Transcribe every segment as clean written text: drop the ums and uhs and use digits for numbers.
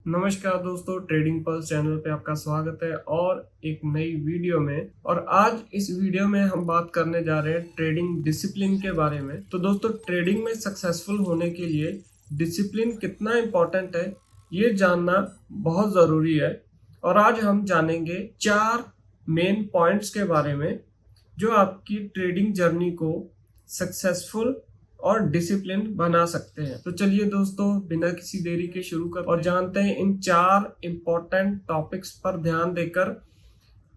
नमस्कार दोस्तों, trading pulse channel पे आपका स्वागत है और एक नई वीडियो में। और आज इस वीडियो में हम बात करने जा रहे हैं ट्रेडिंग डिसिप्लिन के बारे में। तो दोस्तों, ट्रेडिंग में सक्सेसफुल होने के लिए डिसिप्लिन कितना इम्पोर्टेंट है ये जानना बहुत ज़रूरी है। और आज हम जानेंगे 4 मेन पॉइंट्स के बारे में जो आपकी ट्रेडिंग जर्नी को सक्सेसफुल और डिसिप्लिन बना सकते हैं। तो चलिए दोस्तों, बिना किसी देरी के शुरू कर और जानते हैं इन 4 इम्पोर्टेंट टॉपिक्स पर ध्यान देकर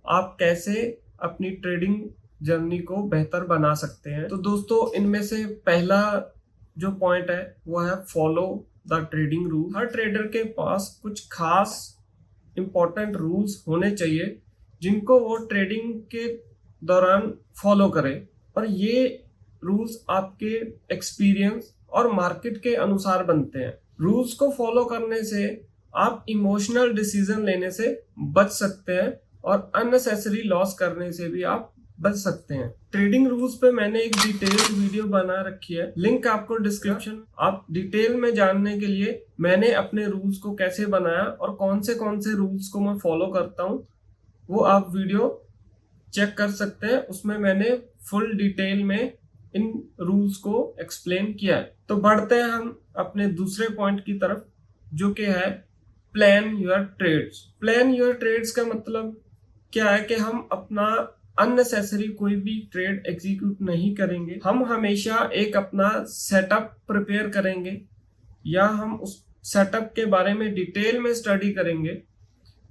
आप कैसे अपनी ट्रेडिंग जर्नी को बेहतर बना सकते हैं। तो दोस्तों, इनमें से पहला जो पॉइंट है वो है follow the trading rule. Her trader के पास कुछ खास इम्पोर्टेंट रूल्स होने चाहिए जिनको वो ट्रेडिंग के दौरान फॉलो करे, और ये रूल्स आपके एक्सपीरियंस और मार्केट के अनुसार बनते हैं। रूल्स को फॉलो करने से आप इमोशनल डिसीजन लेने से बच सकते हैं और अननेसेसरी लॉस करने से भी आप बच सकते हैं। ट्रेडिंग रूल्स पे मैंने एक डिटेल्ड वीडियो बना रखी है, लिंक आपको डिस्क्रिप्शन। आप डिटेल में जानने के लिए मैंने अपने रूल्स को कैसे बनाया और कौन से रूल्स को मैं फॉलो करता हूँ वो आप वीडियो चेक कर सकते हैं। उसमें मैंने फुल डिटेल में इन रूल्स को एक्सप्लेन किया है। तो बढ़ते हैं हम अपने दूसरे पॉइंट की तरफ, जो कि है plan your trades. Plan your trades का मतलब क्या है कि हम अपना अननेसेसरी कोई भी ट्रेड एग्जीक्यूट नहीं करेंगे। हम हमेशा एक अपना सेटअप प्रिपेयर करेंगे या हम उस सेटअप के बारे में डिटेल में स्टडी करेंगे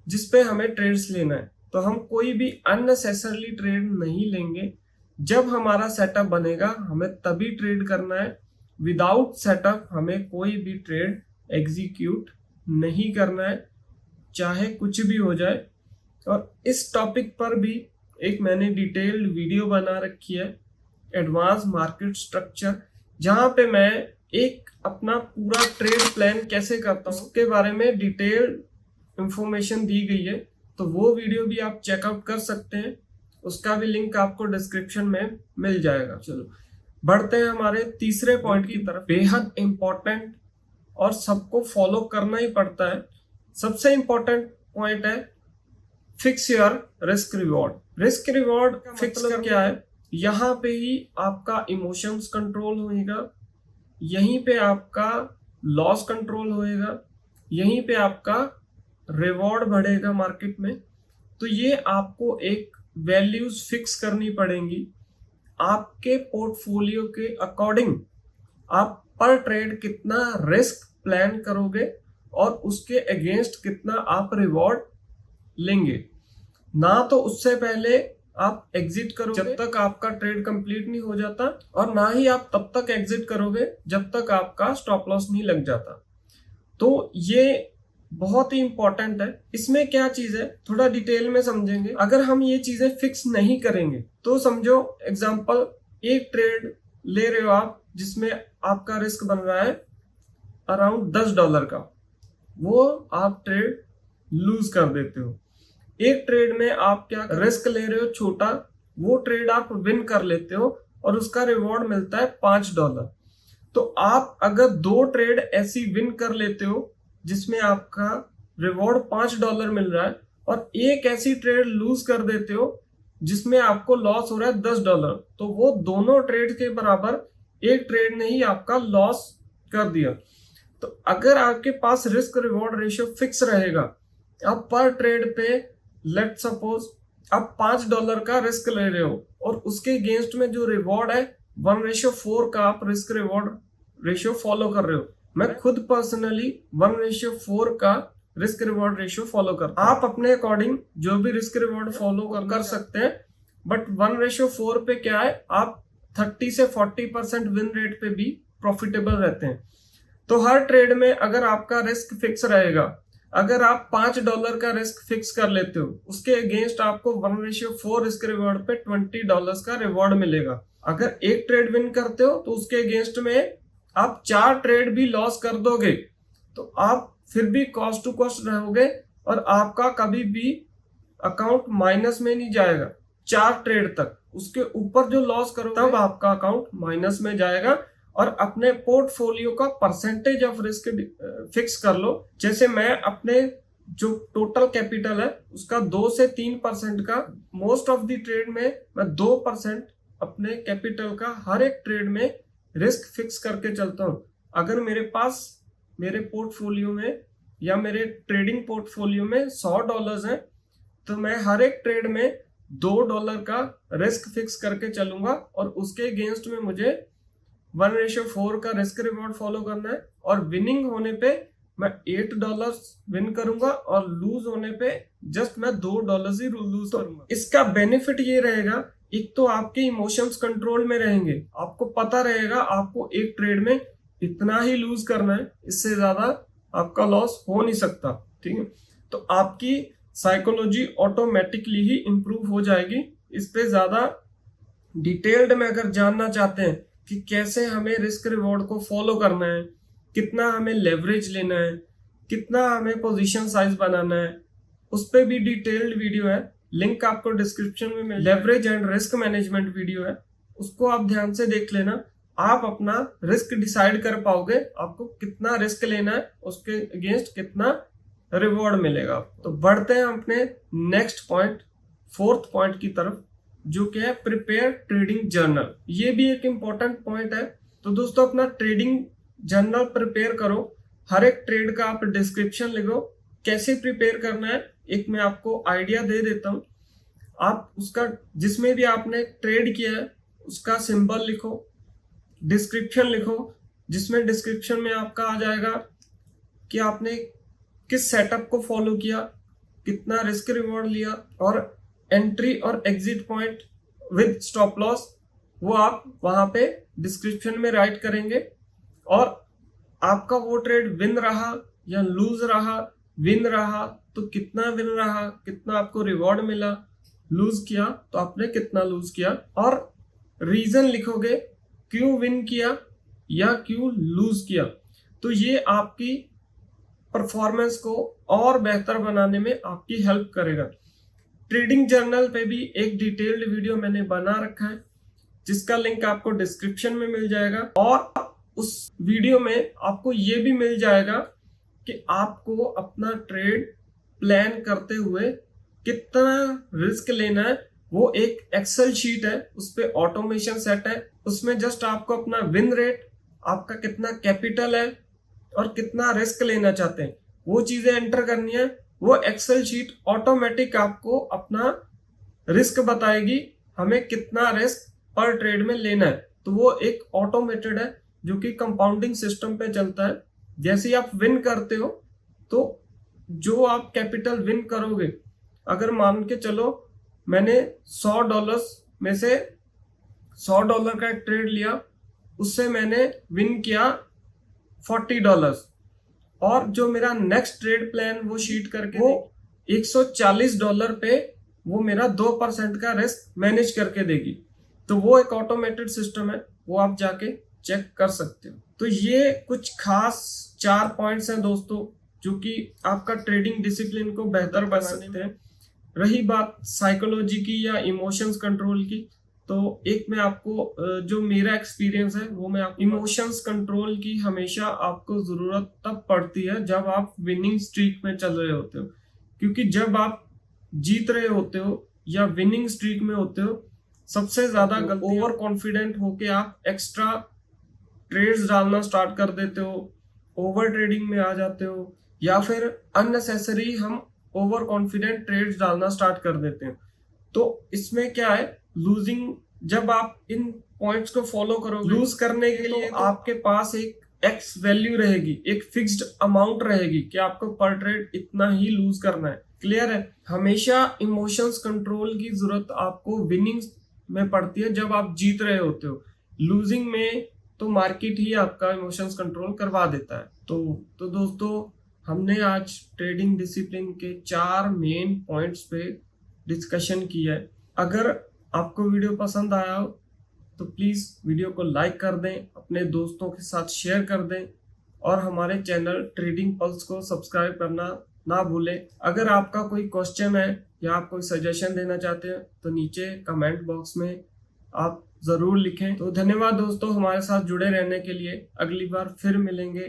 जिसपे हमें ट्रेड्स लेना है। तो हम कोई भी अननेसेसरली ट्रेड नहीं लेंगे। जब हमारा सेटअप बनेगा हमें तभी ट्रेड करना है। विदाउट सेटअप हमें कोई भी ट्रेड एग्जीक्यूट नहीं करना है, चाहे कुछ भी हो जाए। और इस टॉपिक पर भी एक मैंने डिटेल्ड वीडियो बना रखी है, एडवांस मार्केट स्ट्रक्चर, जहां पे मैं एक अपना पूरा ट्रेड प्लान कैसे करता हूँ उसके बारे में डिटेल्ड इंफॉर्मेशन दी गई है। तो वो वीडियो भी आप चेकआउट कर सकते हैं, उसका भी लिंक आपको डिस्क्रिप्शन में मिल जाएगा। चलो बढ़ते हैं हमारे तीसरे पॉइंट की तरफ। बेहद इंपॉर्टेंट और सबको फॉलो करना ही पड़ता है। सबसे इंपॉर्टेंट पॉइंट है fix your risk reward. Risk reward fix कर क्या है, यहाँ पे ही आपका इमोशंस कंट्रोल होएगा, यहीं पे आपका लॉस कंट्रोल होएगा, यहीं पे आपका रिवॉर्ड बढ़ेगा मार्केट में। तो ये आपको एक वैल्यूज फिक्स करनी पड़ेंगी। आपके पोर्टफोलियो के अकॉर्डिंग आप पर ट्रेड कितना रिस्क प्लान करोगे और उसके अगेंस्ट कितना आप रिवॉर्ड लेंगे। ना तो उससे पहले आप एग्जिट करोगे जब तक आपका ट्रेड कंप्लीट नहीं हो जाता, और ना ही आप तब तक एग्जिट करोगे जब तक आपका स्टॉप लॉस नहीं लग जाता। तो ये बहुत ही इंपॉर्टेंट है। इसमें क्या चीज है थोड़ा डिटेल में समझेंगे। अगर हम ये चीजें फिक्स नहीं करेंगे तो समझो एग्जांपल, एक ट्रेड ले रहे हो आप जिसमें आपका रिस्क बन रहा है अराउंड $10 का, वो आप ट्रेड लूज कर देते हो। एक ट्रेड में आप क्या रिस्क ले रहे हो छोटा, वो ट्रेड आप विन कर लेते हो और उसका रिवॉर्ड मिलता है $5। तो आप अगर 2 ट्रेड ऐसी विन कर लेते हो जिसमें आपका रिवॉर्ड $5 मिल रहा है, और एक ऐसी ट्रेड लूज कर देते हो जिसमें आपको लॉस हो रहा है $10, तो वो दोनों ट्रेड के बराबर एक ट्रेड ने ही आपका लॉस कर दिया। तो अगर आपके पास रिस्क रिवॉर्ड रेशियो फिक्स रहेगा, आप पर ट्रेड पे लेट सपोज आप $5 का रिस्क ले रहे हो और उसके अगेंस्ट में जो रिवॉर्ड है 1:4 का आप रिस्क रिवॉर्ड रेशियो फॉलो कर रहे हो। मैं खुद पर्सनली 1:4 का रिस्क रिवॉर्ड रेशियो फॉलो करता हूं। आप अपने अकॉर्डिंग जो भी रिस्क रिवॉर्ड फॉलो कर सकते हैं, बट 1:4 पे क्या है, आप 30 से 40% विन रेट पे भी प्रॉफिटेबल रहते हैं। तो हर ट्रेड में अगर आपका रिस्क फिक्स रहेगा, अगर आप $5 का रिस्क फिक्स कर लेते हो, उसके अगेंस्ट आपको 1:4 रिस्क रिवॉर्ड पे $20 का रिवॉर्ड मिलेगा। अगर एक ट्रेड विन करते हो तो उसके अगेंस्ट में आप 4 ट्रेड भी लॉस कर दोगे तो आप फिर भी कॉस्ट टू कॉस्ट रहोगे और आपका कभी भी अकाउंट माइनस में नहीं जाएगा 4 ट्रेड तक। उसके ऊपर जो लॉस करोगे तब आपका अकाउंट माइनस में जाएगा और अपने पोर्टफोलियो का परसेंटेज ऑफ रिस्क फिक्स कर लो। जैसे मैं अपने जो टोटल कैपिटल है उसका 2 से 3% का मोस्ट ऑफ द ट्रेड में मैं 2% अपने कैपिटल का हर एक ट्रेड में रिस्क फिक्स करके चलता हूं। अगर मेरे पास मेरे पोर्टफोलियो में या मेरे ट्रेडिंग पोर्टफोलियो में $100 है तो मैं हर एक ट्रेड में $2 का रिस्क फिक्स करके चलूंगा और उसके अगेंस्ट में मुझे 1:4 का रिस्क रिवॉर्ड फॉलो करना है। और विनिंग होने पे मैं $8 विन करूंगा और लूज होने पे जस्ट मैं $2 ही लूज करूंगा। इसका बेनिफिट ये रहेगा, एक तो आपके इमोशंस कंट्रोल में रहेंगे, आपको पता रहेगा आपको एक ट्रेड में इतना ही लूज करना है, इससे ज्यादा आपका लॉस हो नहीं सकता। ठीक है, तो आपकी साइकोलॉजी ऑटोमेटिकली ही इंप्रूव हो जाएगी। इस पे ज्यादा डिटेल्ड में अगर जानना चाहते हैं कि कैसे हमें रिस्क रिवॉर्ड को फॉलो करना है, कितना हमें लेवरेज लेना है, कितना हमें पोजीशन साइज बनाना है, उस पे भी डिटेल्ड वीडियो है, लिंक आपको डिस्क्रिप्शन में मिल। Leverage and risk management video है, उसको आप ध्यान से देख लेना। आप अपना रिस्क डिसाइड कर पाओगे, आपको कितना रिस्क लेना है, उसके अगेंस्ट कितना रिवॉर्ड मिलेगा। तो बढ़ते हैं अपने नेक्स्ट पॉइंट, 4th पॉइंट की तरफ, जो कि है प्रिपेयर ट्रेडिंग जर्नल। ये भी एक इंपॉर्टेंट पॉइंट है। तो दोस्तों अपना ट्रेडिंग जर्नल प्रिपेयर करो, हर एक ट्रेड का आप डिस्क्रिप्शन लिखो। कैसे प्रिपेयर करना है एक मैं आपको आइडिया दे देता हूं। आप उसका जिसमें भी आपने ट्रेड किया है उसका सिंबल लिखो, डिस्क्रिप्शन लिखो, जिसमें डिस्क्रिप्शन में आपका आ जाएगा कि आपने किस सेटअप को फॉलो किया, कितना रिस्क रिवॉर्ड लिया, और एंट्री और exit point with stop loss, वो आप वहां पे डिस्क्रिप्शन में राइट करेंगे। और आपका वो ट्रेड विन रहा या लूज रहा, विन रहा तो कितना विन रहा, कितना आपको रिवॉर्ड मिला, लूज किया तो आपने कितना लूज किया, और रीजन लिखोगे क्यों विन किया या क्यों लूज किया। तो ये आपकी परफॉर्मेंस को और बेहतर बनाने में आपकी हेल्प करेगा। ट्रेडिंग जर्नल पे भी एक डिटेल्ड वीडियो मैंने बना रखा है, जिसका लिंक आपको डिस्क्रिप्शन में मिल जाएगा। और उस वीडियो में आपको ये भी मिल जाएगा कि आपको अपना ट्रेड प्लान करते हुए कितना रिस्क लेना है। वो एक एक्सेल शीट है, उस पे ऑटोमेशन सेट है, उसमें जस्ट आपको अपना विन रेट, आपका कितना कैपिटल है और कितना रिस्क लेना चाहते हैं वो चीजें एंटर करनी है। वो एक्सेल शीट ऑटोमेटिक आपको अपना रिस्क बताएगी, हमें कितना रिस्क पर ट्रेड में लेना है। तो वो एक ऑटोमेटेड है जो कि कंपाउंडिंग सिस्टम पे चलता है। जैसे ही आप विन करते हो तो जो आप कैपिटल विन करोगे, अगर मान के चलो मैंने $100 में से $100 का एक ट्रेड लिया, उससे मैंने विन किया $40, और जो मेरा नेक्स्ट ट्रेड प्लान वो शीट करके वो $140 पे वो मेरा 2% का रिस्क मैनेज करके देगी। तो वो एक ऑटोमेटेड सिस्टम है, वो आप जाके चेक कर सकते हो। तो ये कुछ खास 4 पॉइंट्स हैं दोस्तों, जो कि आपका ट्रेडिंग डिसिप्लिन को बेहतर बना सकते हैं। रही बात साइकोलॉजी की या इमोशंस कंट्रोल की, तो एक मैं आपको जो मेरा एक्सपीरियंस है वो मैं आपको, इमोशंस कंट्रोल की हमेशा आपको जरूरत तब पड़ती है जब आप विनिंग स्ट्रीक में चल रहे होते हो। क्योंकि जब आप जीत रहे होते हो या विनिंग स्ट्रीक में होते हो, सबसे ज्यादा गलती ओवर कॉन्फिडेंट होके आप एक्स्ट्रा ट्रेड्स डालना स्टार्ट कर देते हो, ओवर ट्रेडिंग में आ जाते हो, या फिर अननेसेसरी हम ओवर कॉन्फिडेंट ट्रेड्स डालना स्टार्ट कर देते हैं। तो इसमें क्या है, लूजिंग, जब आप इन पॉइंट्स को फॉलो करोगे, लूज करने के लिए तो आपके पास एक एक्स वैल्यू रहेगी, एक फिक्स्ड अमाउंट रहेगी कि आपको पर ट्रेड इतना ही लूज करना है। क्लियर है? हमेशा इमोशंस कंट्रोल की जरूरत आपको विनिंग में पड़ती है जब आप जीत रहे होते हो। लूजिंग में तो मार्केट ही आपका इमोशंस कंट्रोल करवा देता है। तो दोस्तों हमने आज ट्रेडिंग डिसिप्लिन के 4 मेन पॉइंट्स पे डिस्कशन किया है। अगर आपको वीडियो पसंद आया हो तो प्लीज वीडियो को लाइक कर दें, अपने दोस्तों के साथ शेयर कर दें, और हमारे चैनल ट्रेडिंग पल्स को सब्सक्राइब करना ना भूलें। अगर आपका कोई क्वेश्चन है या आप कोई सजेशन देना चाहते हैं तो नीचे कमेंट बॉक्स में आप जरूर लिखें। तो धन्यवाद दोस्तों हमारे साथ जुड़े रहने के लिए। अगली बार फिर मिलेंगे।